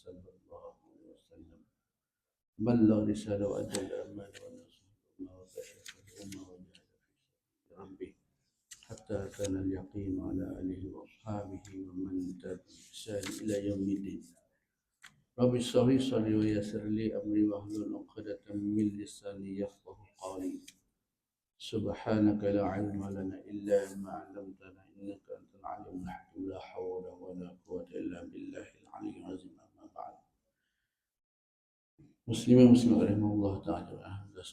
صلى الله عليه وسلم بلغ رسالة وأدى الأمانة ونصح الأمة وكشف الأمة وجاهد في ربه حتى كان اليقين على آله وأصحابه ومن تبع بإحسان إلى يوم الدين. رب اشرح لي صدري ويسر لي أمري واحلل عقدة من لساني يفقه قولي. سبحانك لا علم لنا إلا ما علمتنا إنك أنت العليم الحكيم لا حول ولا قوة إلا بالله العلي العظيم. أما بعد. Muslimin muslimat rahimahullah ta'ala, alhamdulillah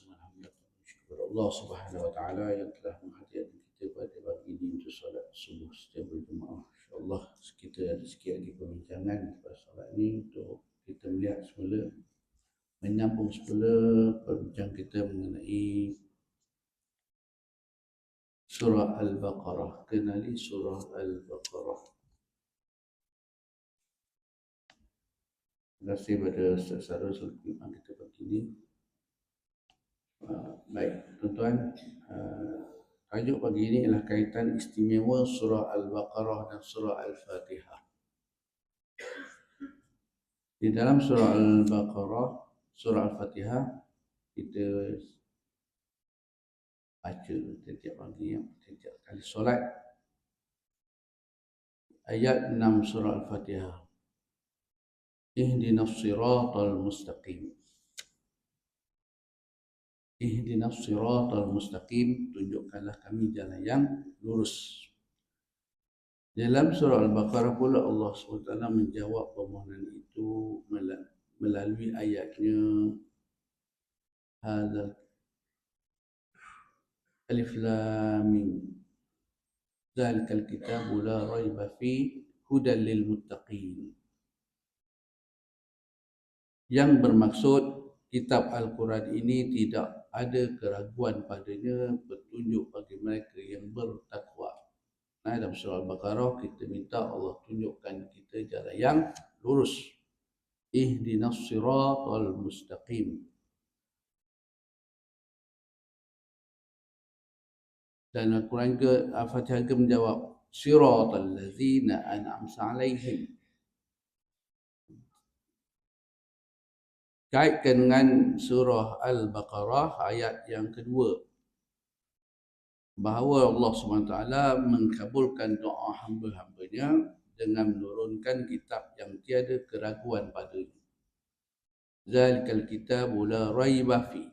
syukur Allah Subhanahu wa taala yang telah menghadiahkan kita pada pagi ini untuk solat subuh setiap berjemaah. Insya-Allah kita ada sikit lagi perbincangan pada solat ini untuk kita melihat semula, menyambung semula perbincangan kita mengenai surah Al-Baqarah. Kenali surah Al-Baqarah. Terima kasih pada Ustaz Sarul selaku imam kita pagi ini. Baik, tuan-tuan, tajuk pagi ini adalah kaitan istimewa surah Al-Baqarah dan surah Al-Fatihah. Di dalam surah Al-Baqarah, surah Al-Fatihah, kita baca setiap pagi, setiap kali solat. Ayat 6 surah Al-Fatihah. Ihdinas siratal mustaqim. Ihdinas siratal mustaqim, tunjukkanlah kami jalan yang lurus. Dalam surah Al-Baqarah pula Allah SWT menjawab permohonan itu melalui ayatnya Hadzal Alif Lam Mim Zalikal kitabu la raiba fi hudan lil muttaqin. Yang bermaksud kitab Al-Quran ini tidak ada keraguan padanya, petunjuk bagi mereka yang bertakwa. Nah, dalam surah Al-Baqarah kita minta Allah tunjukkan kita jalan yang lurus. Ihdinas siratal mustaqim. Dan Al-Quran ke Al-Fatihah ke menjawab siratal ladzina an'amta 'alaihim. Kaitkan dengan surah Al-Baqarah ayat yang kedua, bahawa Allah SWT mengkabulkan doa hamba-hambanya dengan menurunkan kitab yang tiada keraguan padanya. Zalikal kitabu la raiba fi.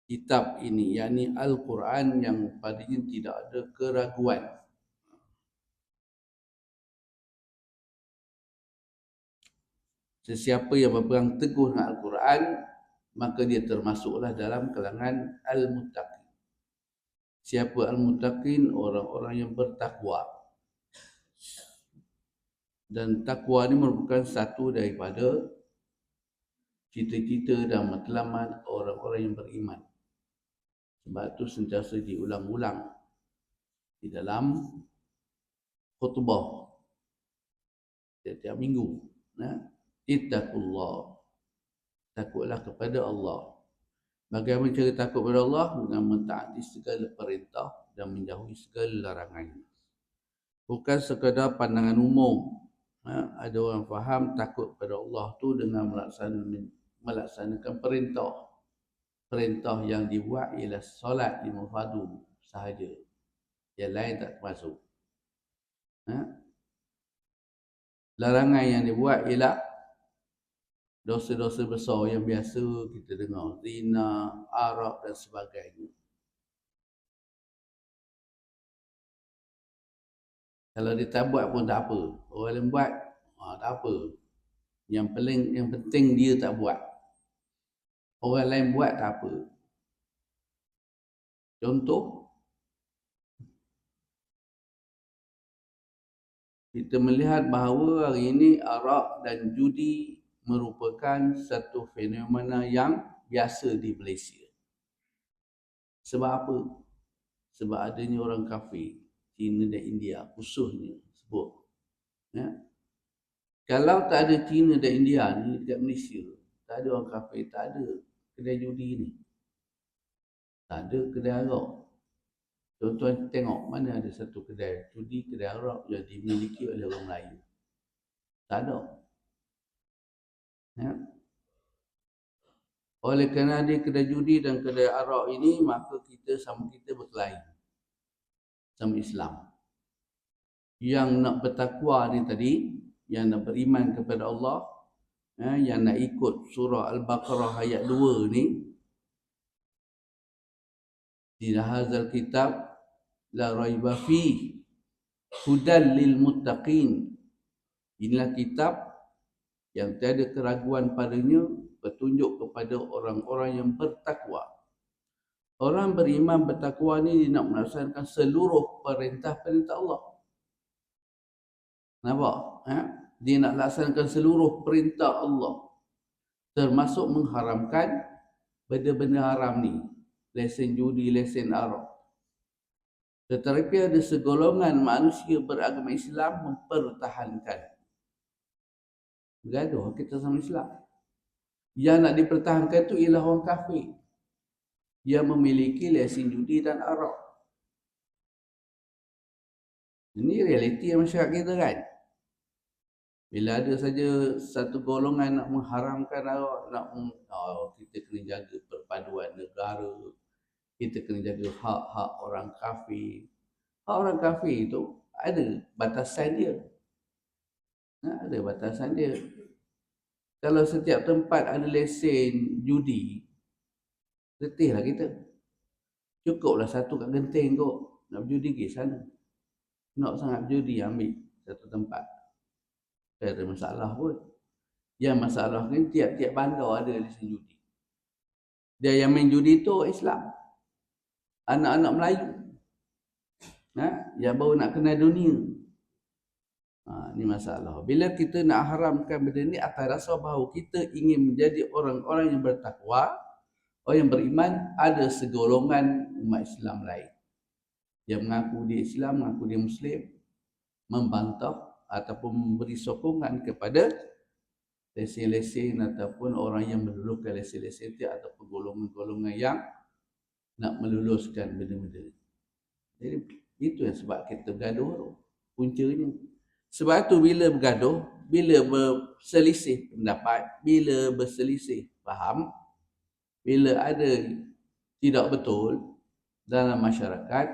Kitab ini, yakni Al-Quran, yang padanya tidak ada keraguan. Sesiapa yang berpegang teguh dengan Al-Quran, maka dia termasuklah dalam kalangan Al-Muttaqin. Siapa Al-Muttaqin? Orang-orang yang bertakwa. Dan takwa ini merupakan satu daripada cita-cita dan matlamat orang-orang yang beriman. Sebab itu sentiasa diulang-ulang di dalam khutbah setiap minggu. Ittaqullah. Takutlah kepada Allah. Bagaimana cara takut kepada Allah? Dengan mentaati segala perintah dan menjauhi segala larangan. Bukan sekadar pandangan umum. Ada orang faham takut kepada Allah tu dengan melaksanakan perintah. Perintah yang dibuat ialah solat 5 fardu sahaja. Yang lain tak termasuk. Larangan yang dibuat ialah dosa-dosa besar yang biasa kita dengar, zina, arak dan sebagainya. Kalau dia tak buat pun tak apa. Orang lain buat, tak apa. Yang penting dia tak buat. Orang lain buat tak apa. Contoh, kita melihat bahawa hari ini arak dan judi merupakan satu fenomena yang biasa di Malaysia. Sebab apa? Sebab adanya orang kafir, China dan India khususnya sebut. Kalau tak ada China dan India ni dekat Malaysia, tak ada orang kafir, tak ada kedai judi ni. Tak ada kedai arak. Tuan-tuan tengok mana ada satu kedai judi, kedai arak yang dimiliki oleh orang Melayu. Tak ada. Ya. Oleh kerana dia kedai judi dan kedai arak ini, maka kita sama kita berkelahi sama Islam. Yang nak bertakwa ni tadi, yang nak beriman kepada Allah, yang nak ikut surah Al-Baqarah ayat 2 ni, di hadzal kitab la raiba fi hudan lil muttaqin. Inilah kitab yang tiada keraguan padanya, petunjuk kepada orang-orang yang bertakwa. Orang beriman bertakwa ni dia nak melaksanakan seluruh perintah-perintah Allah. Nampak? Dia nak laksanakan seluruh perintah Allah, termasuk mengharamkan benda-benda haram ni, lesen judi, lesen arak. Tetapi ada segolongan manusia beragama Islam mempertahankan. Bergaduh kita sama Islam. Yang nak dipertahankan itu ialah orang kafir yang memiliki lesen judi dan arak. Ini realiti masyarakat kita kan. Bila ada saja satu golongan nak mengharamkan arak, kita kena jaga perpaduan negara. Kita kena jaga hak-hak orang kafir. Hak orang kafir itu ada batasan dia. Ada batasan dia. Kalau setiap tempat ada lesen judi, letihlah kita. Cukuplah satu kat Genting kot. Nak berjudi pergi sana. Nak sangat berjudi, ambil satu tempat. Tak ada masalah pun. Yang masalah ni tiap-tiap bandar ada lesen judi. Dia yang main judi tu Islam. Anak-anak Melayu. Yang baru nak kenal dunia. Ni masalah. Bila kita nak haramkan benda ni atas dasar bahawa kita ingin menjadi orang-orang yang bertakwa, orang yang beriman, ada segolongan umat Islam lain yang mengaku dia Islam, mengaku dia Muslim, membantah ataupun memberi sokongan kepada lesen-lesen ataupun orang yang meluluhkan lesen-lesen itu ataupun golongan-golongan yang nak meluluskan benda-benda. Jadi itu yang sebab kita bergaduh puncanya. Sebab tu bila bergaduh, bila berselisih pendapat, bila berselisih faham, bila ada tidak betul dalam masyarakat,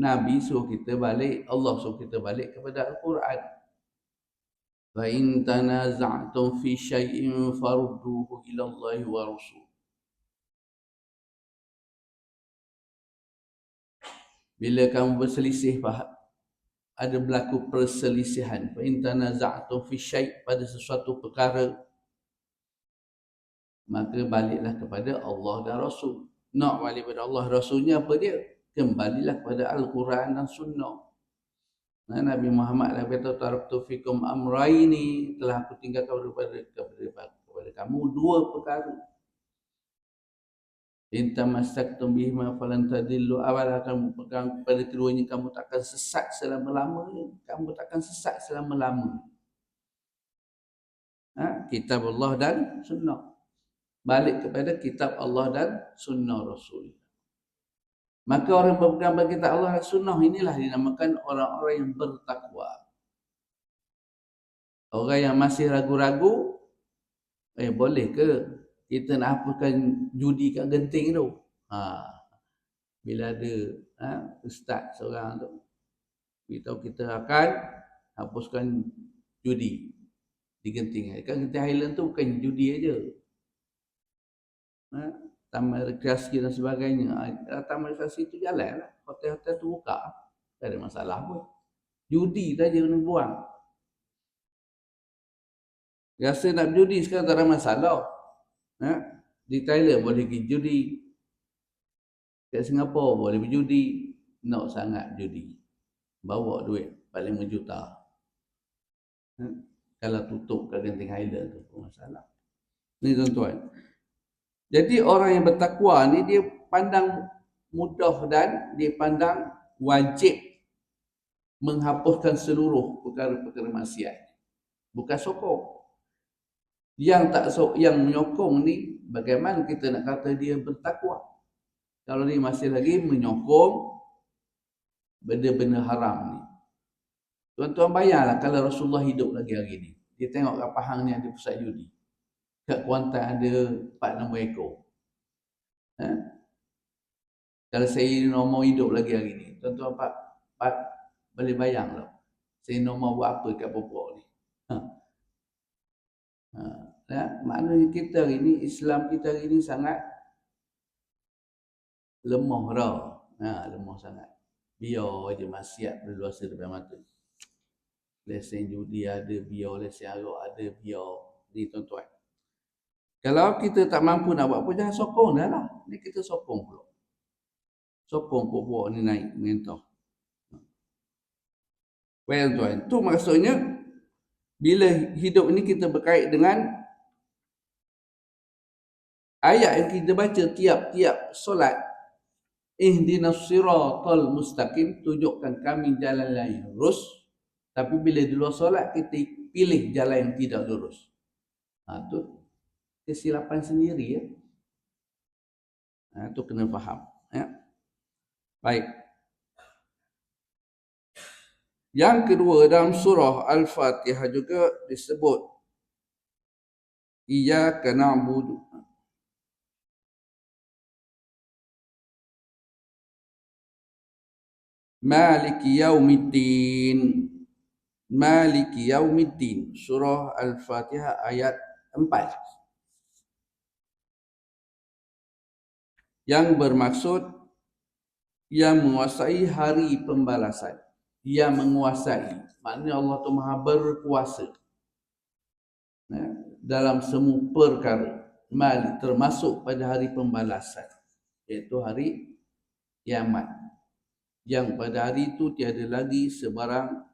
Nabi suruh kita balik, Allah suruh kita balik kepada Al-Quran. Fa in tanaza'tum fi syai'in farudduhu ila Allah wa Rasul. Bila kamu berselisih, ada berlaku perselisihan, fa in tanaza'tum fi syai', pada sesuatu perkara, maka baliklah kepada Allah dan Rasul. Nak balik kepada Allah Rasulnya apa dia? Kembalilah kepada Al-Quran dan Sunnah. Nabi Muhammad kata, taraktu fikum amraini, telah aku tinggalkan kepada kamu dua perkara. In tamassaktum bihima falan tadillu, awalah kamu pegang pada keduanya, kamu takkan sesat selama-lamanya. Kamu takkan sesat selama-lamanya. Kitab Allah dan Sunnah. Balik kepada kitab Allah dan Sunnah Rasul. Maka orang yang berpegang pada kitab Allah dan Sunnah inilah dinamakan orang-orang yang bertakwa. Orang yang masih ragu-ragu, boleh ke kita nak hapuskan judi kat Genting tu? Bila ada ustaz seorang tu beritahu kita akan hapuskan judi di Genting. Kan Genting Highland tu bukan judi aja. Taman rekreasi dan sebagainya. Taman rekreasi tu jalan lah. Hotel-hotel tu buka. Tak ada masalah pun. Judi saja kena buang. Rasa nak berjudi sekarang tak ada masalah. Di Thailand boleh pergi judi. Kat Singapura boleh berjudi. Nak sangat judi. Bawa duit 5 juta. Kalau tutup kat Genting Highland tu pun masalah. Ni tuan-tuan. Jadi orang yang bertakwa ni dia pandang mudah dan dia pandang wajib menghapuskan seluruh perkara-perkara maksiat. Bukan sokong. Yang menyokong ni bagaimana kita nak kata dia bertakwa? Kalau dia masih lagi menyokong benda-benda haram ni. Tuan-tuan bayanglah kalau Rasulullah hidup lagi hari ni. Dia tengok kat Pahang ni ada pusat judi. Kat Kuantan ada 4-6 ekor. Kalau saya normal hidup lagi hari ni, tuan-tuan Pak boleh bayang tak? Saya normal buat apa kat Popok ni? Maknanya kita hari ni, Islam kita hari ni sangat lemah dah. Lemah sangat. Biar je maksiat berluasa depan mata. Lesen judi ada, biar lesen arak ada, biar ni tuan-tuan. Kalau kita tak mampu nak buat apa, jangan sokong dah lah. Ni kita sokong pula. Sokong Popok ni naik mentor. Well tuan, tu maksudnya bila hidup ni kita berkait dengan ayat yang kita baca tiap-tiap solat. Ihdinas siratal mustaqim, tunjukkan kami jalan yang lurus. Tapi bila di luar solat kita pilih jalan yang tidak lurus. Tu kesilapan sendiri ya. Tu kena faham ya. Baik. Yang kedua dalam surah Al-Fatihah juga disebut Iyyaka na'budu Maliki yaumiddin. Maliki yaumiddin. Surah Al-Fatihah ayat 4. Yang bermaksud yang menguasai hari pembalasan. Yang menguasai. Maknanya Allah tu Maha berkuasa dalam semua perkara. Malik termasuk pada hari pembalasan. Iaitu hari kiamat. Yang pada hari itu tiada lagi sebarang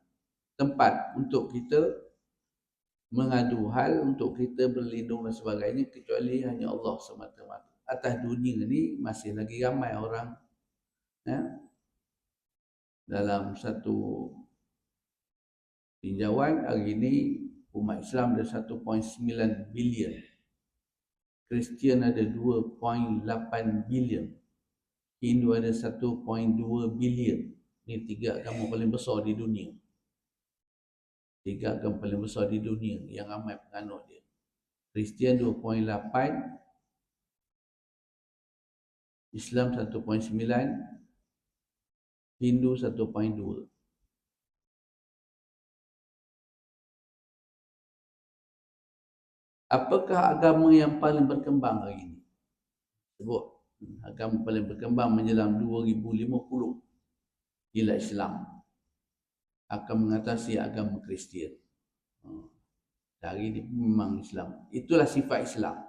tempat untuk kita mengadu hal, untuk kita berlindung dan sebagainya, kecuali hanya Allah semata-mata. Atas dunia ni masih lagi ramai orang dalam satu tinjauan hari ini umat Islam ada 1.9 bilion, Kristian ada 2.8 bilion, Hindu ada 1.2 bilion. Ini 3 agama paling besar di dunia. 3 agama paling besar di dunia yang ramai penganut dia. Kristian 2.8, Islam 1.9, Hindu 1.2. Apakah agama yang paling berkembang hari ini? Sebut. Agama paling berkembang menjelang 2050 ialah Islam. Akan mengatasi agama Kristian. Hari ini memang Islam. Itulah sifat Islam.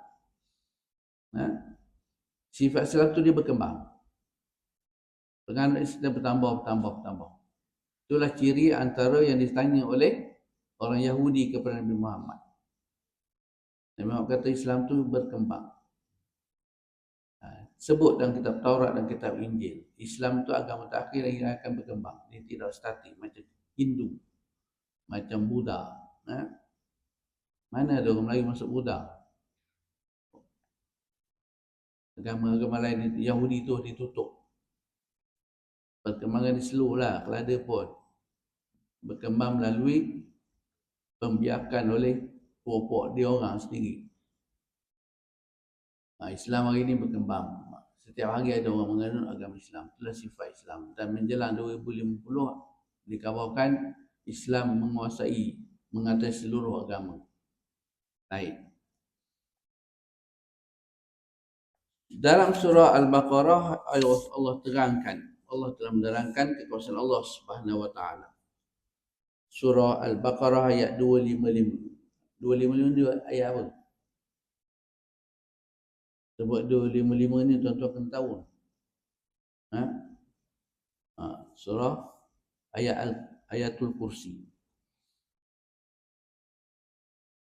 Sifat Islam tu dia berkembang. Penganut Islam bertambah. Itulah ciri antara yang ditanya oleh orang Yahudi kepada Nabi Muhammad. Nabi Muhammad kata Islam tu berkembang. Sebut dalam kitab Taurat dan kitab Injil, Islam tu agama terakhir yang akan berkembang. Dia tidak statik macam Hindu, macam Buddha. Mana ada orang Melayu masuk Buddha? Agama-agama lain Yahudi tu ditutup. Perkembangan di slow lah, kalau ada pun berkembang melalui pembiakan oleh puak-puak dia orang sendiri. Islam hari ini berkembang. Setiap hari ada orang menganut agama Islam. Itulah sifat Islam. Dan menjelang 2050 dikabarkan Islam mengatasi seluruh agama. Baik. Dalam surah Al-Baqarah Allah terangkan, Allah telah menerangkan kekuasaan Allah Subhanahu wa taala. Surah Al-Baqarah ayat 255. 255 dia ayat apa? Sebab 255 ni tuan-tuan kena tahu. Surah Ayatul Kursi.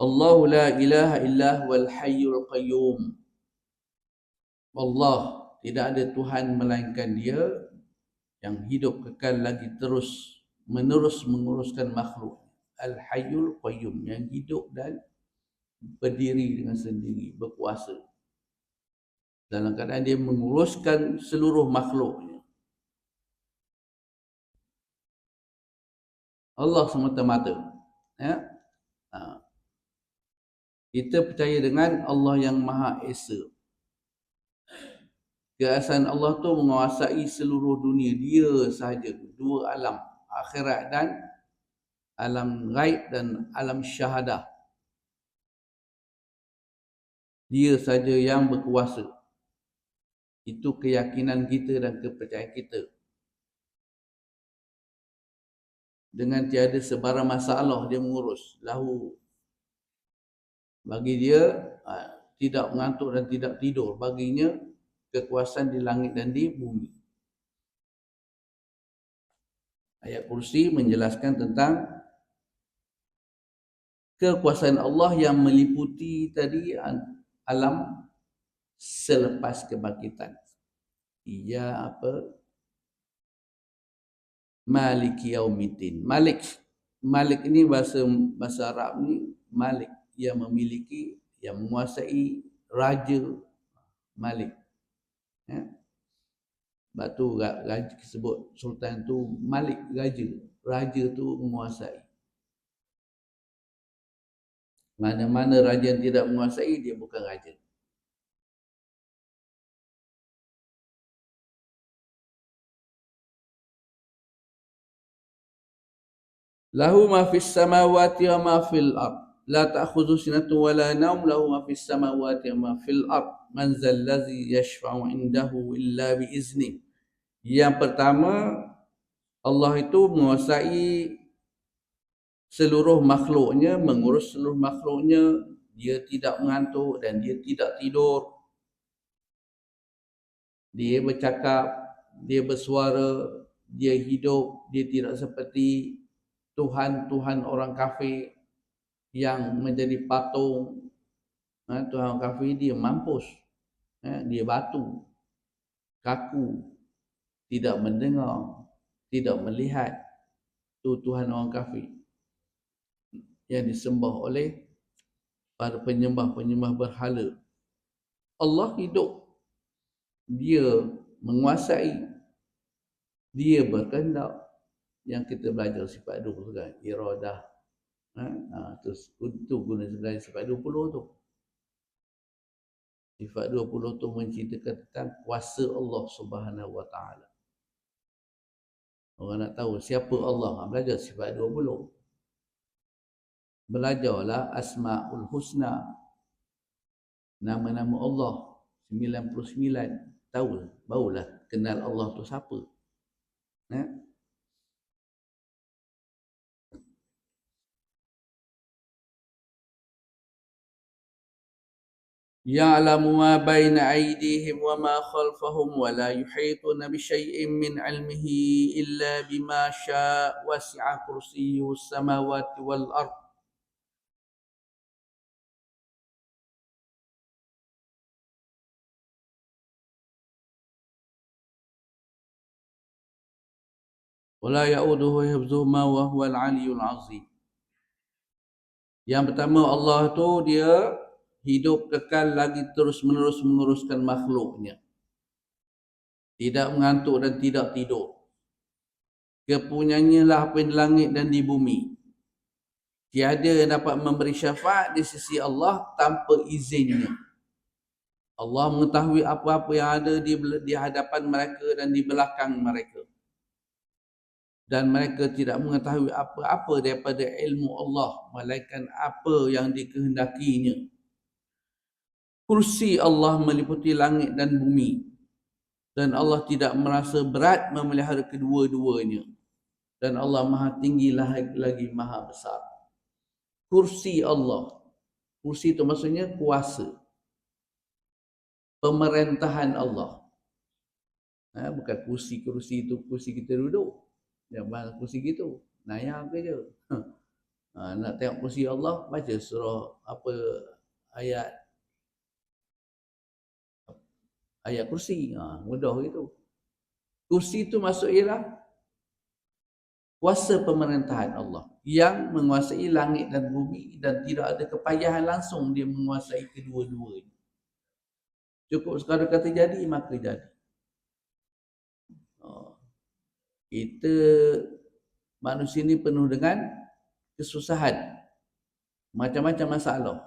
Allahu la ilaha illa huwal hayyul qayyum. Allah, tidak ada Tuhan melainkan Dia yang hidup kekal lagi terus menerus menguruskan makhluk. Al-Hayyul Qayyum, yang hidup dan berdiri dengan sendiri, berkuasa. Dalam keadaan Dia menguruskan seluruh makhluknya. Allah semata-mata. Kita percaya dengan Allah yang Maha Esa. Keesaan Allah tu menguasai seluruh dunia. Dia sahaja. Dua alam. Akhirat dan alam ghaib dan alam syahadah. Dia saja yang berkuasa. Itu keyakinan kita dan kepercayaan kita. Dengan tiada sebarang masalah dia mengurus. Lahu. Bagi dia tidak mengantuk dan tidak tidur. Baginya kekuasaan di langit dan di bumi. Ayat kursi menjelaskan tentang kekuasaan Allah yang meliputi tadi alam selepas kebangkitan. Ia apa? Maliki yaumiddin. Malik ini bahasa Arab ni Malik, yang memiliki, yang menguasai, raja, Malik. Ya. Sebab tu raja sebut sultan tu Malik, raja. Raja tu menguasai. Mana-mana raja yang tidak menguasai, dia bukan raja. Lahu ma fis samawati wa ma fil ard. La ta'khudhu sinatun wa la nawm. Lahu ma fis samawati wa ma fil ard. Man zal ladzi yashfa'u indahu illa bi izni. Yang pertama, Allah itu menguasai seluruh makhluknya, mengurus seluruh makhluknya. Dia tidak mengantuk dan dia tidak tidur. Dia bercakap, dia bersuara, dia hidup. Dia tidak seperti Tuhan-Tuhan orang kafir yang menjadi patung. Tuhan kafir dia mampus. Dia batu, kaku, tidak mendengar, tidak melihat. Itu Tuhan orang kafir yang disembah oleh para penyembah-penyembah berhala. Allah hidup. Dia menguasai. Dia berkehendak. Yang kita belajar sifat 20 kan, iradah. Terus untuk guna sebenarnya sifat 20 tu. Sifat 20 tu menceritakan tentang kuasa Allah Subhanahu Wa Taala. Orang nak tahu siapa Allah, belajar sifat 20. Belajarlah Asmaul Husna. Nama-nama Allah 99. Tahu, barulah kenal Allah tu siapa. Ya'lamu ma baina aydihim wa ma khalfahum wa la yuhituna bi syai'in min 'ilmihi illa bima syaa' wasi'a kursiyyuhu samawati wal ard. Wa la ya'uduhu hifdhuhuma wa huwal 'aliyyul 'azim. Yang pertama, Allah tu dia hidup kekal lagi terus-menerus menguruskan makhluknya. Tidak mengantuk dan tidak tidur. Kepunyaannya lah apa yang di langit dan di bumi. Tiada yang dapat memberi syafaat di sisi Allah tanpa izinnya. Allah mengetahui apa-apa yang ada di hadapan mereka dan di belakang mereka. Dan mereka tidak mengetahui apa-apa daripada ilmu Allah, melainkan apa yang dikehendakinya. Kursi Allah meliputi langit dan bumi. Dan Allah tidak merasa berat memelihara kedua-duanya. Dan Allah Maha Tinggi lagi Maha Besar. Kursi Allah. Kursi itu maksudnya kuasa. Pemerintahan Allah. Bukan kursi itu kursi kita duduk. Jangan kursi gitu. Nayang ke je. Nak tengok kursi Allah, baca surah apa ayat kursi. Mudah gitu. Kursi itu maksud ialah kuasa pemerintahan Allah yang menguasai langit dan bumi dan tidak ada kepayahan langsung dia menguasai kedua-duanya. Cukup sekadar kata jadi, maka jadi. Kita manusia ni penuh dengan kesusahan. Macam-macam masalah.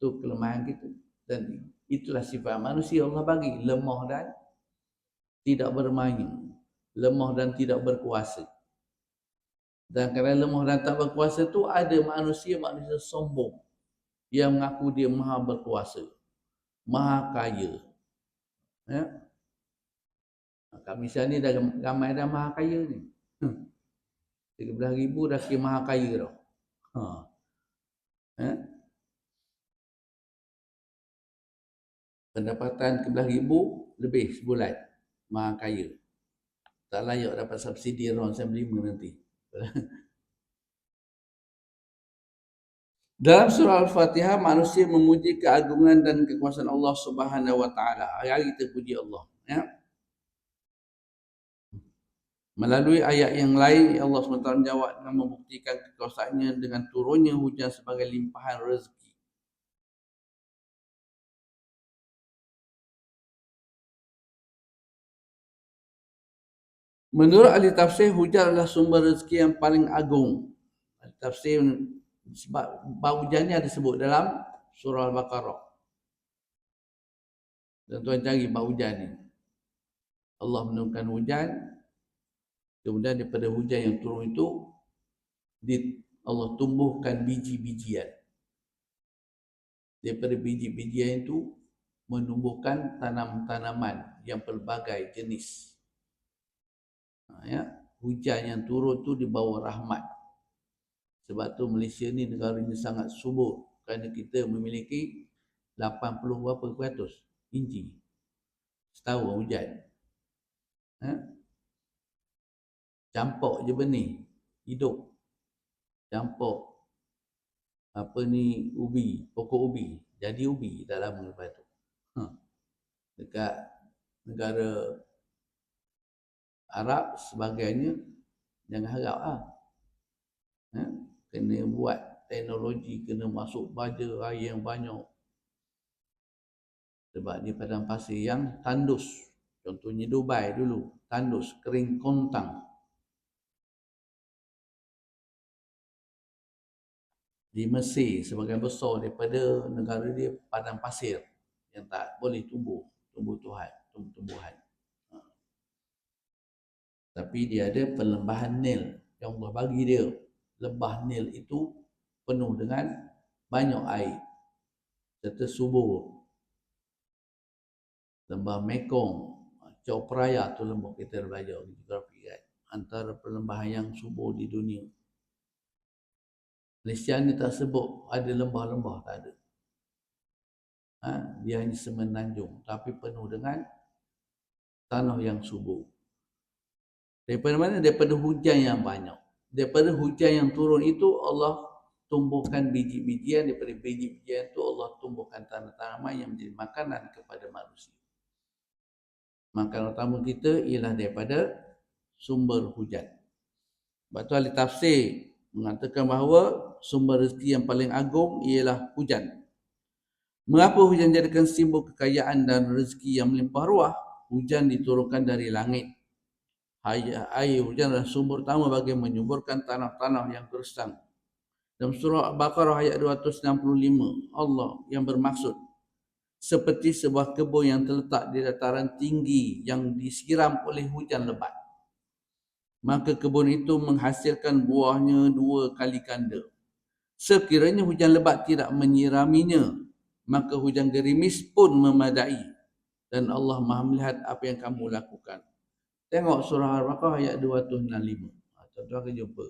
Itu kelemahan kita. Dan itulah sifat manusia Allah bagi, lemah dan tidak bermain, lemah dan tidak berkuasa. Dan kerana lemah dan tak berkuasa tu ada manusia sombong yang mengaku dia maha berkuasa, maha kaya. Ya. Kat Malaysia ni dah ramai dah maha kaya ni. 13,000 dah kira maha kaya dah. Ya. Pendapatan 11,000 lebih sebulan, maha kaya. Tak layak dapat subsidi RON 95 nanti. Dalam surah Al-Fatihah, manusia memuji keagungan dan kekuasaan Allah Subhanahu wa taala. Hari kita puji Allah, ya. Melalui ayat yang lain, Allah SWT menjawab dengan membuktikan kekuasaannya dengan turunnya hujan sebagai limpahan rezeki. Menurut ahli tafsir, hujan adalah sumber rezeki yang paling agung. Ahli tafsir sebab bab hujan ni ada sebut dalam surah Al-Baqarah. Dan tuan cari bab hujan ni. Allah menurunkan hujan, kemudian daripada hujan yang turun itu Allah tumbuhkan biji-bijian. Daripada biji-bijian itu menumbuhkan tanam-tanaman yang pelbagai jenis. Ya, hujan yang turun tu dibawa rahmat. Sebab tu Malaysia ni negaranya sangat subur kerana kita memiliki 80 berapa peratus inci setahun hujan. Ha? Campur je benih hidup. Campur apa ni ubi, pokok ubi, jadi ubi tak lama lepas tu. Dekat negara Arab sebagainya jangan harap lah. Kena buat teknologi, kena masuk baja air yang banyak. Sebab di padang pasir yang tandus. Contohnya Dubai dulu, tandus, kering kontang. Di Mesir sebagian besar daripada negara dia padang pasir yang tak boleh tumbuh tumbuh-tumbuhan. Tapi dia ada perlembahan Nil yang Allah bagi dia. Lembah Nil itu penuh dengan banyak air serta subur. Lembah Mekong, Chao Phraya tu lembah kita belajar geografi kan. Antara perlembahan yang subur di dunia. Malaysia ni tak sebut ada lembah-lembah, tak ada. Dia hanya semenanjung tapi penuh dengan tanah yang subur. Daripada mana? Daripada hujan yang banyak. Daripada hujan yang turun itu Allah tumbuhkan biji-bijian. Daripada biji-bijian itu Allah tumbuhkan tanah-tanaman yang menjadi makanan kepada manusia. Makanan utama kita ialah daripada sumber hujan. Sebab tu ahli tafsir mengatakan bahawa sumber rezeki yang paling agung ialah hujan. Mengapa hujan jadikan simbol kekayaan dan rezeki yang melimpah ruah? Hujan diturunkan dari langit. Air hujan adalah sumber utama bagi menyuburkan tanah-tanah yang gersang. Dalam surah Al-Baqarah ayat 265, Allah yang bermaksud seperti sebuah kebun yang terletak di dataran tinggi yang disiram oleh hujan lebat. Maka kebun itu menghasilkan buahnya 2 kali ganda. Sekiranya hujan lebat tidak menyiraminya, maka hujan gerimis pun memadai. Dan Allah Maha melihat apa yang kamu lakukan. Tengok surah Al-Baqarah ayat 265. Tuan-tuan akan jumpa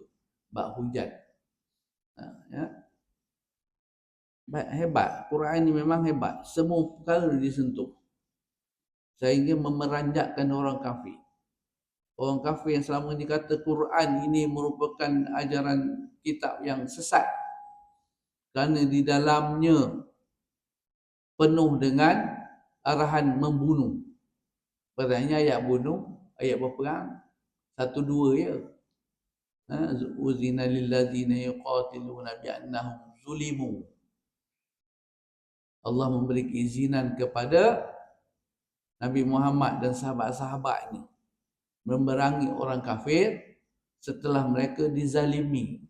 bab hujan. Ya. Hebat. Quran ini memang hebat. Semua perkara disentuh. Sehingga memeranjatkan orang kafir. Orang kafir yang selama ini kata Quran ini merupakan ajaran kitab yang sesat. Kerana di dalamnya penuh dengan arahan membunuh. Pertanyaan ayat bunuh, ayat berperang, 1-2 ya. Uzina lillazina yuqatiluna bi'annahum zulimu. Allah memberi keizinan kepada Nabi Muhammad dan sahabat-sahabatnya memerangi orang kafir setelah mereka dizalimi.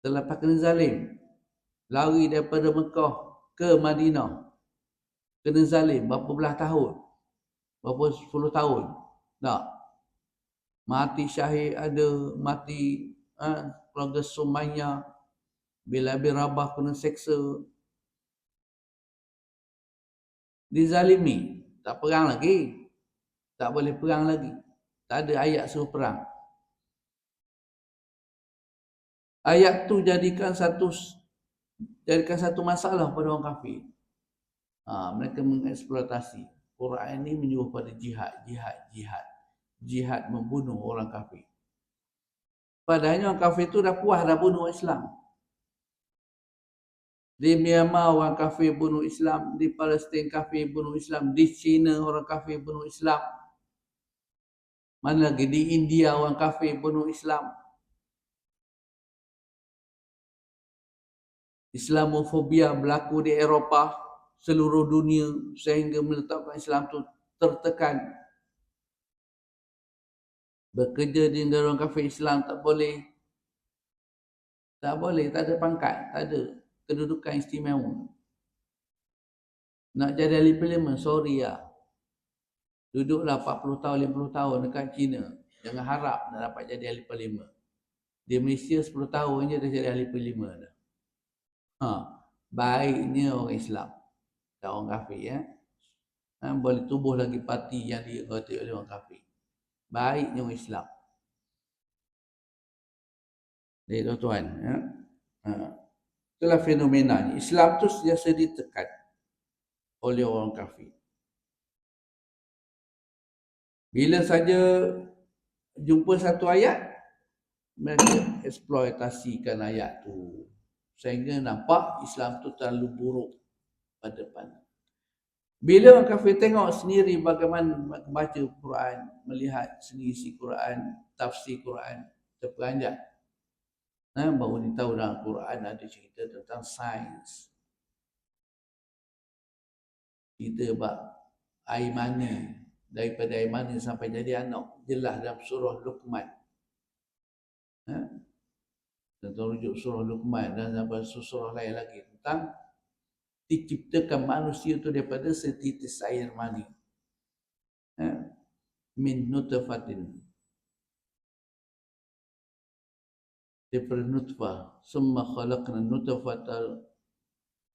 Setelah kena zalim. lari daripada Mekah ke Madinah, kena zalim berapa belas tahun, berapa 10 tahun. Tak, mati syahid ada, mati keluarga Sumayyah, Bilal bin Rabah kena seksa, dizalimi, tak perang lagi, tak boleh perang lagi, tak ada ayat suruh perang. Ayat tu jadikan satu masalah pada orang kafir. Mereka mengeksploitasi. Quran ini menyuruh pada jihad membunuh orang kafir. Padahal orang kafir itu dah puas dah bunuh Islam. Di Myanmar orang kafir bunuh Islam, di Palestin kafir bunuh Islam, di China orang kafir bunuh Islam. Mana lagi di India orang kafir bunuh Islam. Islamofobia berlaku di Eropah, seluruh dunia, sehingga meletakkan Islam itu tertekan. Bekerja di negara orang kafir Islam tak boleh. Tak boleh, tak ada pangkat, tak ada kedudukan istimewa. Nak jadi ahli parlimen, sorry lah. Duduklah 40 tahun, 50 tahun dekat China. Jangan harap nak dapat jadi ahli parlimen. Di Malaysia 10 tahun je dah jadi ahli parlimen dah. Baiknya orang Islam, tak orang kafir ya. Boleh tubuh lagi parti yang dianggota oleh orang kafir. Baiknya orang Islam. Jadi tuan-tuan ya. Itulah fenomenanya. Islam tu sentiasa ditekan oleh orang kafir. Bila saja jumpa satu ayat, mereka eksploitasikan ayat tu. Sehingga nampak Islam tu terlalu buruk pada depan. Bila orang kafir tengok sendiri bagaimana baca Quran, melihat sendiri isi Quran, tafsir Quran, terperanjat. Baru dia tahu dalam Quran ada cerita tentang sains. Cerita bab air mani, daripada air mani sampai jadi anak, jelas dalam surah Luqman. Tentang rujuk surah Luqman dan surah lain lagi tentang diciptakan manusia itu daripada setitis air mani. Min nutfatin, daripada nutfah, summa khalaqna nutfatal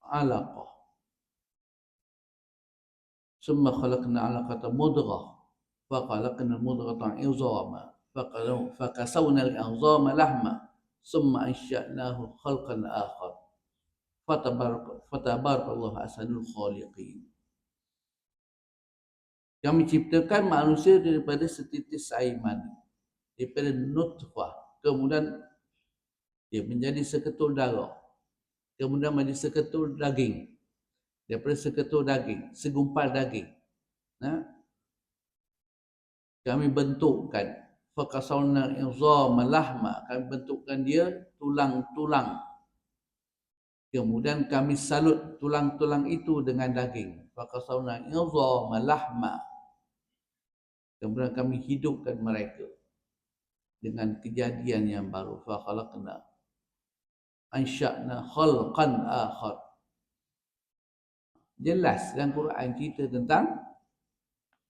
alaqah, summa khalaqna alaqata mudghah, fa khalaqna mudghatan 'idhama, fa kasawna al-'idhama lahma, summa ansha'nahu khalqan akhar. Fatabarakallahu ahsanul khaliqin. Kami ciptakan manusia daripada setitis air mani, daripada nutfah, kemudian dia menjadi seketul darah, kemudian menjadi seketul daging, daripada seketul daging, segumpal daging. Kami bentukkan, fakasawna izama lahma, kami bentukkan dia tulang-tulang. Kemudian kami salut tulang-tulang itu dengan daging. Fakasawna izama lahma. Kemudian kami hidupkan mereka dengan kejadian yang baru. Fa khalaqna ansha'na khalqan akhar. Jelas dalam Quran cerita tentang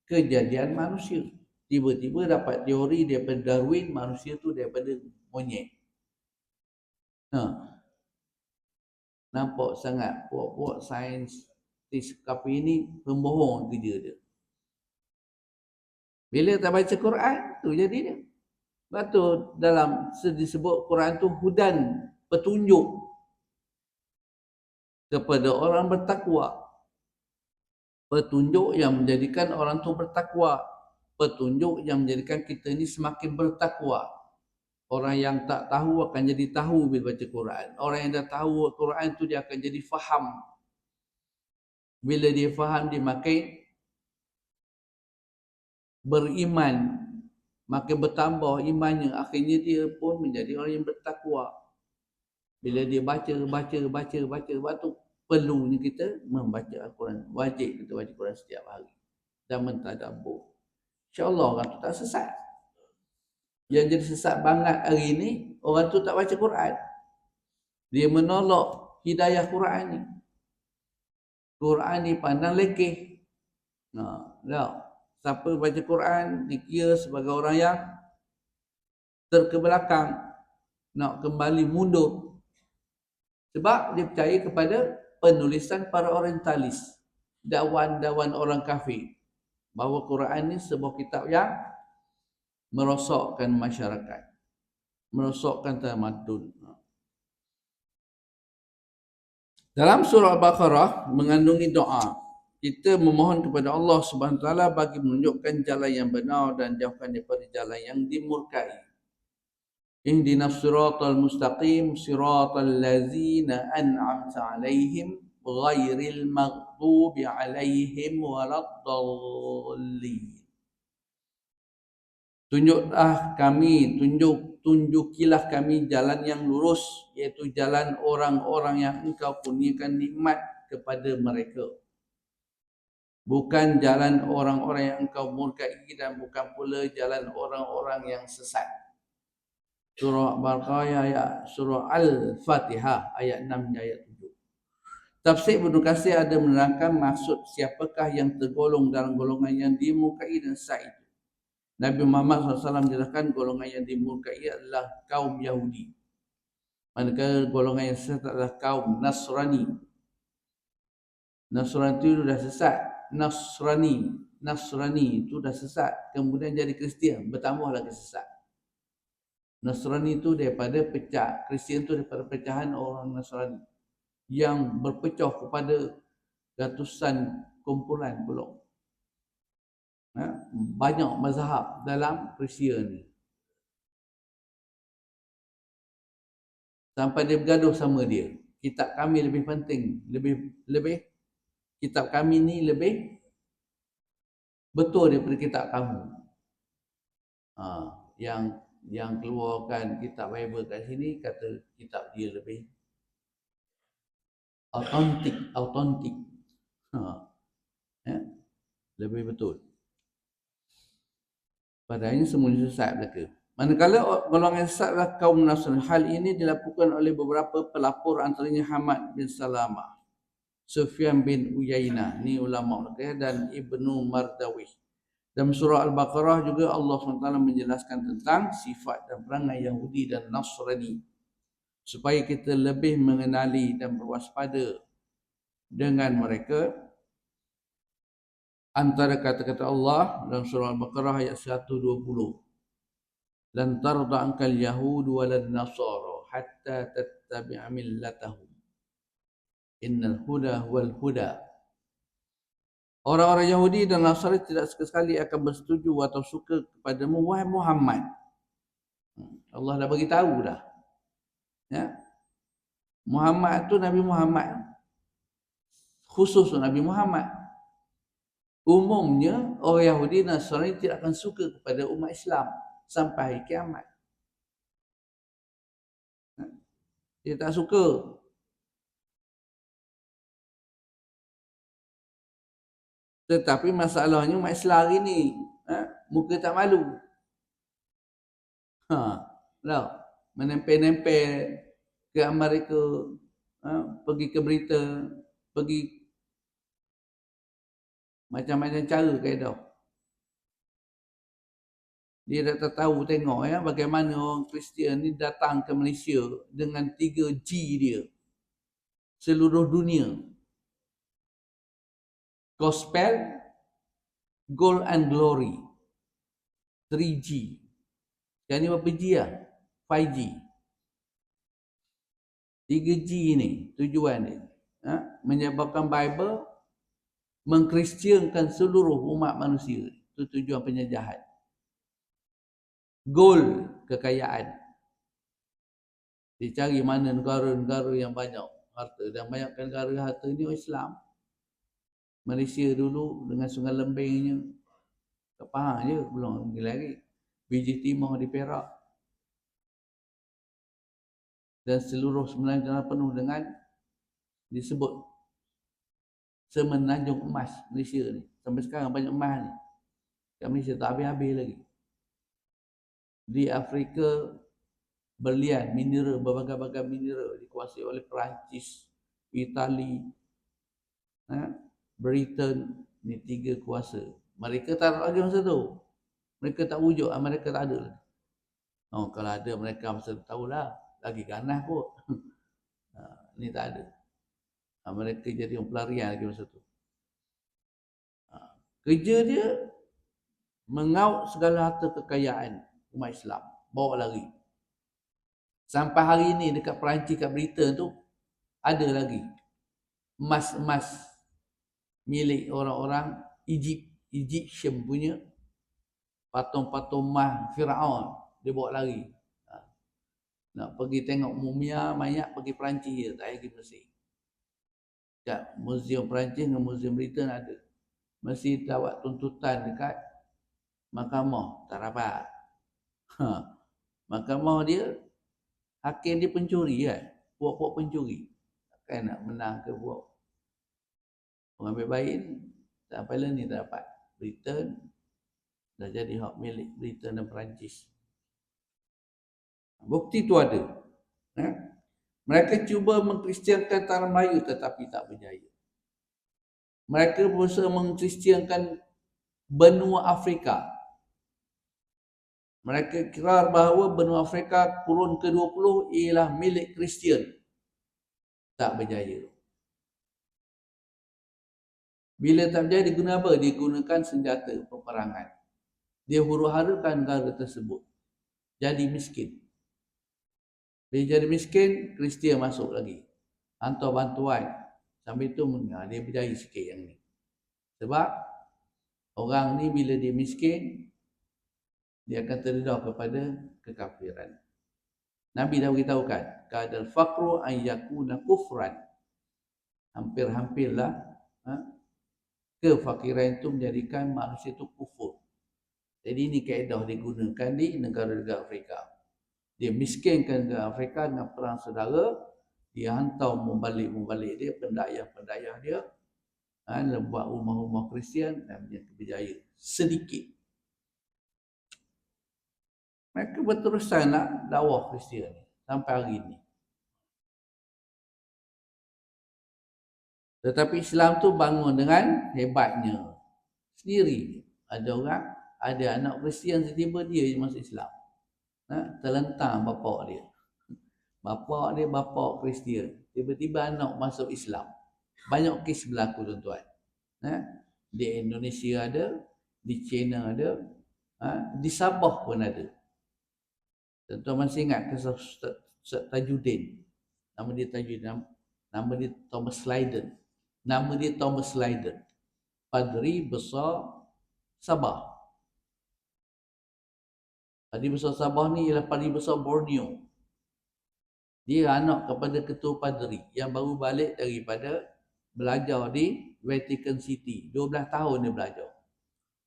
kejadian manusia. Tiba-tiba dapat teori daripada Darwin, manusia tu daripada monyet. Nampak sangat puak-puak sains kafir ini pembohong kerja dia. Bila tak baca Quran, tu jadi dia. Sebab tu dalam disebut Quran tu hudan, petunjuk kepada orang bertakwa. Petunjuk yang menjadikan orang tu bertakwa. Petunjuk yang menjadikan kita ni semakin bertakwa. Orang yang tak tahu akan jadi tahu bila baca Quran. Orang yang dah tahu Quran tu dia akan jadi faham. Bila dia faham, dia makin beriman, makin bertambah imannya. Akhirnya dia pun menjadi orang yang bertakwa. Bila dia baca. Sebab tu perlunya kita membaca Al-Quran. Wajib kita baca Quran setiap hari dan mentadabbur. InsyaAllah orang tu tak sesat. Yang jadi sesat banget hari ni, orang tu tak baca Quran. Dia menolak hidayah Quran ni. Quran ni pandang lekeh. Tak. Siapa baca Quran dikira sebagai orang yang terkebelakang, nak kembali mundur. Sebab dia percaya kepada penulisan para orientalis, dakwan-dakwan orang kafir, bahawa Quran ni sebuah kitab yang merosakkan masyarakat, merosakkan tamadun. Dalam surah Al-Baqarah mengandungi doa. Kita memohon kepada Allah Subhanahu Wa Taala bagi menunjukkan jalan yang benar dan jauhkan daripada jalan yang dimurkai. Ihdinas siratal mustaqim siratal ladzina an'amta 'alaihim ghairil maghdubi 'alaihim waladdallin. Tunjukilah kami jalan yang lurus, iaitu jalan orang-orang yang engkau kurniakan nikmat kepada mereka. Bukan jalan orang-orang yang engkau murkai dan bukan pula jalan orang-orang yang sesat. Surah Surah Al-Fatihah ayat 6 dan ayat 7. Tafsir Ibnu Katsir ada menerangkan maksud siapakah yang tergolong dalam golongan yang dimurkai dan sesat itu. Nabi Muhammad SAW menjelaskan golongan yang dimurkai adalah kaum Yahudi. Manakala golongan yang sesat adalah kaum Nasrani. Nasrani itu sudah sesat. Nasrani itu dah sesat, kemudian jadi Kristian, bertambah lagi sesat. Nasrani itu daripada pecah, Kristian itu daripada pecahan orang Nasrani yang berpecah kepada ratusan kumpulan pula. Banyak mazhab dalam Persia ni. Sampai dia bergaduh sama dia. Kitab kami lebih penting, lebih kitab kami ni lebih betul daripada kitab kamu. Yang keluarkan kitab Bible kat sini kata kitab dia lebih autentik. Lebih betul. Padahal semuanya sesat mereka. Manakala golongan sesat adalah kaum Nasrani. Hal ini dilakukan oleh beberapa pelapor, antaranya Hamad bin Salamah, Sufyan bin Uyainah, ni ulama Mekah, dan Ibnu Mardawih. Dalam surah Al-Baqarah juga Allah SWT menjelaskan tentang sifat dan perangai Yahudi dan Nasrani supaya kita lebih mengenali dan berwaspada dengan mereka. Antara kata-kata Allah dalam surah Al-Baqarah ayat 120, lan tarda ankal yahud walad nasara hatta tattabi'a millatahum innal huda wal huda. Orang-orang Yahudi dan Nasrani tidak sekali akan bersetuju atau suka kepadamu wahai Muhammad. Allah dah bagi tahu dah. Ya. Muhammad tu Nabi Muhammad. Khusus Nabi Muhammad. Umumnya orang Yahudi dan Nasrani tidak akan suka kepada umat Islam sampai hari kiamat. Dia tak suka. Tetapi masalahnya umat Islam hari ni muka tak malu. Menempel-nempel ke Amerika, pergi ke berita, pergi macam-macam cara kaedah. Dia dah tahu tengok bagaimana orang Kristian ni datang ke Malaysia dengan 3G dia. Seluruh dunia. Gospel, Gold and Glory. 3G. Sekarang ni berapa G lah? 5G. 3G ni tujuan dia. Menyebabkan Bible mengkristiankan seluruh umat manusia. Itu tujuan penjajahan. Gold, kekayaan. Dia cari mana negara-negara yang banyak harta. Dan banyak negara harta ni Islam. Malaysia dulu dengan Sungai Lembingnya, tak faham je, belum lagi. Biji timah di Perak. Dan seluruh Semenanjung penuh dengan disebut Semenanjung Emas Malaysia ni. Sampai sekarang banyak emas ni. Kat Malaysia tak habis-habis lagi. Di Afrika, berlian, mineral, berbagai-bagai mineral dikuasai oleh Perancis, Itali, Britain, ni 3 kuasa. Mereka tak ada lagi masa tu. Mereka tak wujud, mereka tak ada lagi. Oh, kalau ada mereka masa tu tahulah, lagi ganas kot. Ni tak ada. Mereka jadi orang pelarian lagi masa tu. Kerja dia mengaut segala harta kekayaan umat Islam, bawa lari. Sampai hari ni dekat Perancis, kat Britain tu ada lagi emas-emas milik orang-orang Egyptian punya, patung-patung emas Firaun dia bawa lari. Nak pergi tengok mumia mayat, pergi Perancis je, tak payah pergi Mesir. Kat Museum Perancis dengan Museum Britain ada. Mesti dapat tuntutan dekat mahkamah, tak dapat. Mahkamah dia, hakim dia pencuri kan, puak-puak pencuri. Takkan nak menang ke puak orang baik-baik ni. Sampai lah ni tak dapat. Britain dah jadi hak milik Britain dan Perancis. Bukti tu ada. Mereka cuba mengkristiankan tanah Melayu tetapi tak berjaya. Mereka berusaha mengkristiankan benua Afrika. Mereka ikrar bahawa benua Afrika kurun ke-20 ialah milik Kristian. Tak berjaya. Bila tak berjaya, digunakan apa? Digunakan senjata peperangan. Dia huru-harakan negara tersebut jadi miskin. Bila jadi miskin, Kristian masuk lagi. Hantar bantuan. Sambil tu dia berjaya sikit yang ni. Sebab orang ni bila dia miskin, dia akan terdedah kepada kekafiran. Nabi dah beritahu kan, kadal faqru an yakuna kufran. Hampir-hampirlah kefakiran itu menjadikan manusia itu kufur. Jadi ini kaedah digunakan di negara-negara Afrika. Dia miskinkan negara Afrika dengan perang saudara, dia hantar membalik dia, pendayah-pendayah dia, buat rumah-rumah Kristian dan berjaya sedikit. Mereka berterusan nak dakwah Kristian sampai hari ini. Tetapi Islam tu bangun dengan hebatnya sendiri. Ada orang, ada anak Kristian, tiba-tiba dia je masuk Islam. Terlentang bapak dia. Bapak Kristian. Tiba-tiba anak masuk Islam. Banyak kes berlaku tuan-tuan. Di Indonesia ada, di China ada, di Sabah pun ada. Tuan-tuan masih ingat kisah Ustaz Tajuddin. Nama dia Tajuddin. Nama dia Thomas Lydon. Nama dia Thomas Lydon. Padri besar Sabah. Padri besar Sabah ni ialah Padri besar Borneo. Dia anak kepada ketua padri yang baru balik daripada belajar di Vatican City. 12 tahun dia belajar.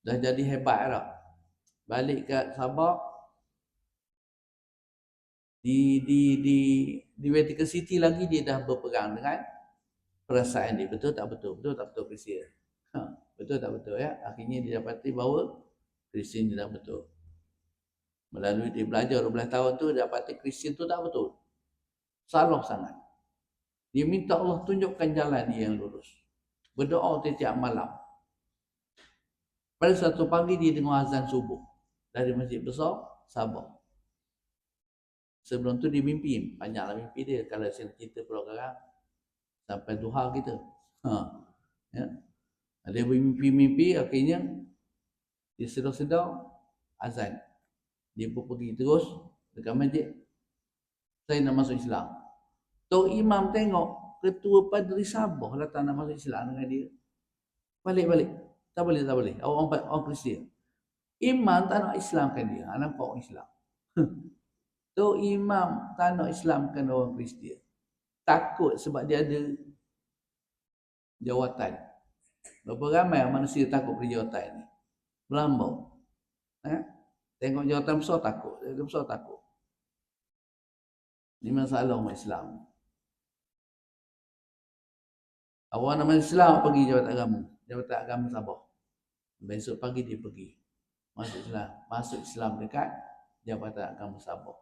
Dah jadi hebat dah. Balik ke Sabah, di Vatican City lagi dia dah berperang dengan perasaan dia. Betul tak betul? Betul tak betul Kristian? Betul tak betul ya? Akhirnya dia dapati bahawa Kristian dia tak betul. Melalui dia belajar 12 tahun tu, dia dapati Kristian tu tak betul. Salah sangat. Dia minta Allah tunjukkan jalan dia yang lurus. Berdoa setiap malam. Pada satu pagi dia dengar azan subuh dari masjid besar Sabah. Sebelum tu dia mimpi, banyaklah mimpi dia. Kalau saya cerita pulau sekarang sampai duha kita. Ya. Dia bermimpi-mimpi, akhirnya dia sedar-sedar azan. Dia pun pergi terus dekat masjid. Saya nak masuk Islam. Tok Imam tengok ketua padri Sabah datang nak masuk Islam dengan dia. Balik. Tak boleh. Orang Kristian. Imam tak nak Islamkan dia. Nampak orang Islam. Tok Imam tak nak Islamkan orang Kristian. Takut sebab dia ada jawatan. Berapa ramai manusia takut pada jawatan ni? Melampau. Tengok jawatan besar takut. Ini masalah umat Islam. Awak nama Islam pergi jawatan agama Sabah. Besok pagi dia pergi masuk Islam dekat Jabatan Agama Sabah.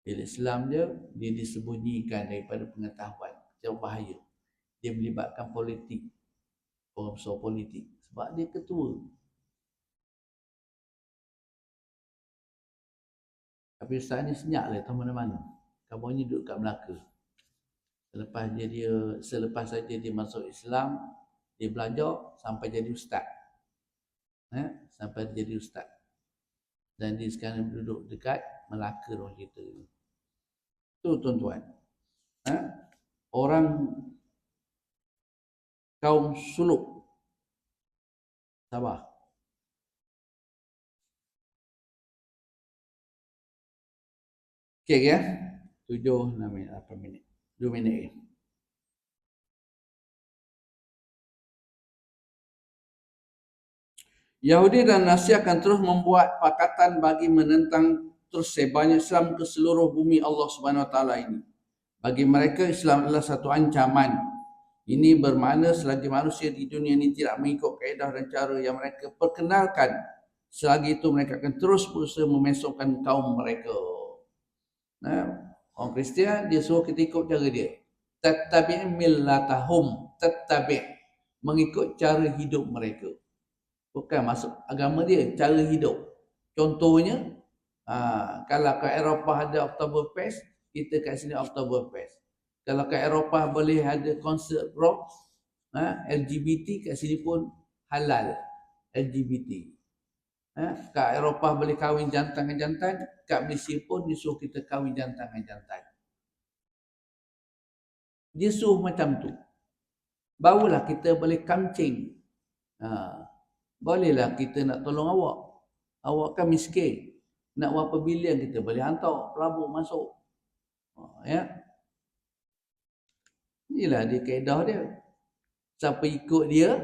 Bila Islam dia disembunyikan daripada pengetahuan. Macam bahaya. Dia melibatkan politik, orang besar politik. Sebab dia ketua. Tapi Ustaz ni senyap lah tahu mana-mana. Kamu ni duduk kat Melaka. Selepas saja dia masuk Islam, dia belajar sampai jadi ustaz. Sampai jadi ustaz. Dan dia sekarang duduk dekat Melaka orang cerita. Tu tuan-tuan. Orang kaum Suluk. Sabah. Okey ya. 7, 6 minit, 8 minit. 2 minit lagi. Yahudi dan Nasrani akan terus membuat pakatan bagi menentang tersebarnya Islam ke seluruh bumi Allah Subhanahu Wa Taala ini. Bagi mereka Islam adalah satu ancaman. Ini bermakna selagi manusia di dunia ini tidak mengikut kaedah dan cara yang mereka perkenalkan, selagi itu mereka akan terus berusaha memesongkan kaum mereka. Orang Kristian dia suruh kita ikut cara dia. Tattabi' millatahum, tattabi', mengikut cara hidup mereka. Bukan masuk agama dia, cara hidup. Contohnya, kalau kat Eropah ada Oktoberfest, kita kat sini Oktoberfest. Kalau kat Eropah boleh ada konsert rock, LGBT, kat sini pun halal LGBT. Kat Eropah boleh kahwin jantan dengan jantan, kat Malaysia pun disuruh kita kahwin jantan dengan jantan. Dia suruh macam tu. Barulah kita boleh kamcing. Bolehlah kita nak tolong awak. Awak kan miskin. Nak berapa bilion kita boleh hantar pelabur masuk. Ya. Inilah dia kaedah dia. Siapa ikut dia,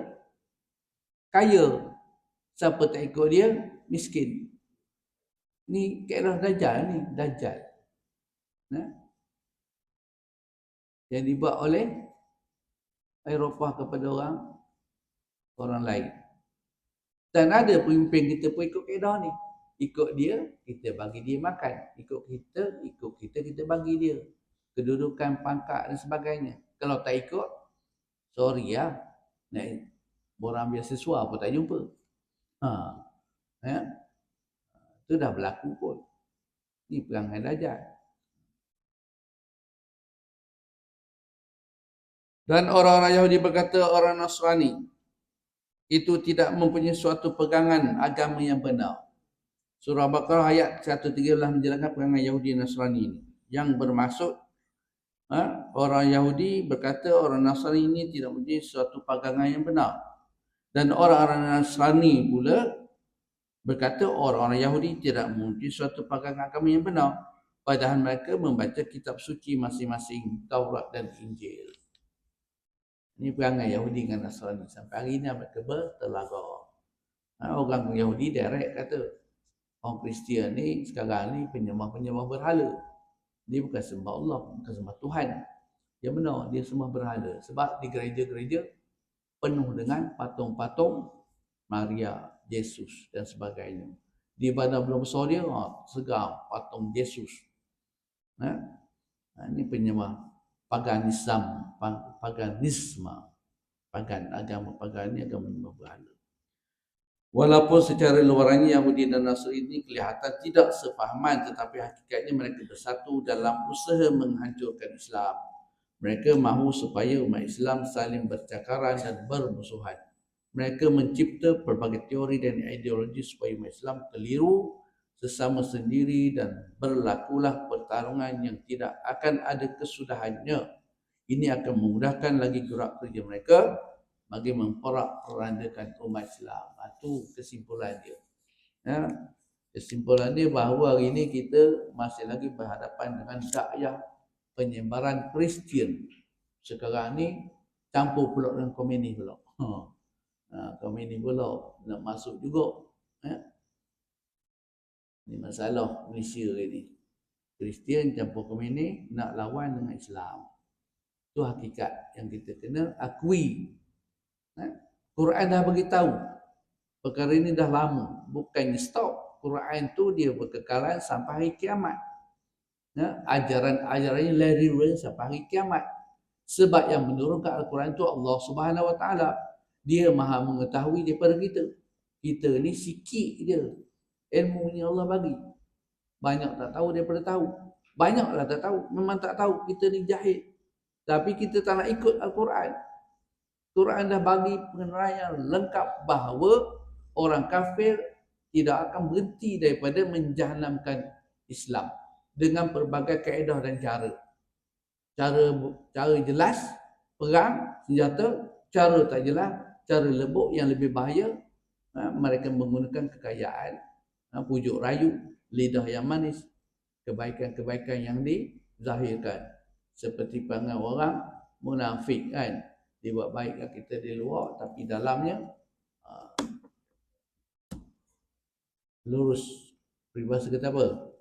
kaya. Siapa tak ikut dia, miskin. Ni kaedah Dajjal ni. Dajjal. Yang dibuat oleh Eropah kepada orang lain. Dan ada pemimpin kita pun ikut kaedah ni. Ikut dia, kita bagi dia makan. Ikut kita, kita bagi dia kedudukan, pangkat dan sebagainya. Kalau tak ikut, sorry ya. Orang beasiswa pun tak jumpa. Itu dah berlaku pun. Ni perangai Dajjal. Dan orang-orang Yahudi berkata orang Nasrani itu tidak mempunyai suatu pegangan agama yang benar. Surah Baqarah ayat 113 menjelaskan pegangan Yahudi dan Nasrani ini. Yang bermaksud orang Yahudi berkata orang Nasrani ini tidak mempunyai suatu pegangan yang benar. Dan orang-orang Nasrani pula berkata orang-orang Yahudi tidak mempunyai suatu pegangan agama yang benar. Padahal mereka membaca kitab suci masing-masing, Taurat dan Injil. Ini perangai Yahudi dengan Nasrani. Sampai hari ini mereka bertelaga. Orang Yahudi direct kata, orang Kristian ni sekarang ni penyembah-penyembah berhala. Dia bukan sembah Allah, bukan sembah Tuhan. Yang benar, dia sembah berhala. Sebab di gereja-gereja penuh dengan patung-patung Maria, Yesus dan sebagainya. Di badan belum besar dia, segar patung Yesus. Ini penyembah paganisme, agama pagan ni agama menyembah berhala. Walaupun secara luarannya Yahudi dan Nasrani ini kelihatan tidak sefahaman, tetapi hakikatnya mereka bersatu dalam usaha menghancurkan Islam. Mereka mahu supaya umat Islam saling bercakaran dan bermusuhan. Mereka mencipta pelbagai teori dan ideologi supaya umat Islam keliru sesama sendiri dan berlakulah pertarungan yang tidak akan ada kesudahannya. Ini akan memudahkan lagi gerak kerja mereka bagi memperak-perandakan umat Islam. Itu kesimpulan dia. Kesimpulan dia bahawa hari ini kita masih lagi berhadapan dengan dakwah penyebaran Kristian. Sekarang ni campur pula dengan komunis pula. Komunis pula nak masuk juga. Ini masalah Malaysia ini. Kristian campur komunis nak lawan dengan Islam. Itu hakikat yang kita kena akui. Quran dah beritahu. Perkara ini dah lama. Bukannya stop. Quran tu dia berkekalan sampai hari kiamat. Ajaran-ajarannya lari sampai hari kiamat. Sebab yang menurunkan Al-Quran itu Allah Subhanahu Wa Taala. Dia Maha mengetahui daripada kita. Kita ni sikit je ilmu yang Allah bagi. Banyak tak tahu daripada tahu. Banyaklah tak tahu. Memang tak tahu. Kita ni jahil. Tapi kita tak nak ikut Al-Quran. Quran dah bagi pengenaraian lengkap bahawa orang kafir tidak akan berhenti daripada menjahanamkan Islam dengan pelbagai kaedah dan cara. Cara jelas, perang, senjata. Cara tak jelas, cara lebok yang lebih bahaya. Mereka menggunakan kekayaan, pujuk rayu, lidah yang manis, kebaikan-kebaikan yang dizahirkan. Seperti panggil orang munafik kan. Dia buat baik kat kita di luar, tapi dalamnya lurus. Peribahasa kata apa?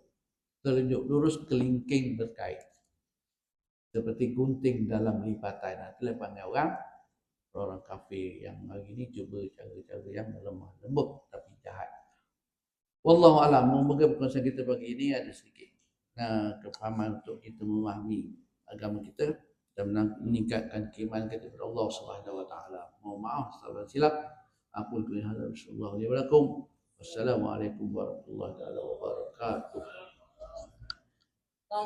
Telunjuk lurus, kelingking berkait. Seperti gunting dalam lipatan. Itulah panggil orang kafir yang hari ini cuba cara-cara yang lemah lembut tapi jahat. Wallahu a'lam. Moga perkongsian kita pagi ini ada sedikit kefahaman untuk kita memahami agama kita dan meningkatkan keimanan kita kepada Allah Subhanahu Wa Taala. Mohon maaf salah silap. Aku kulli hadza, Bismillahirrahmanirrahim. Wassalamualaikum warahmatullahi wabarakatuh.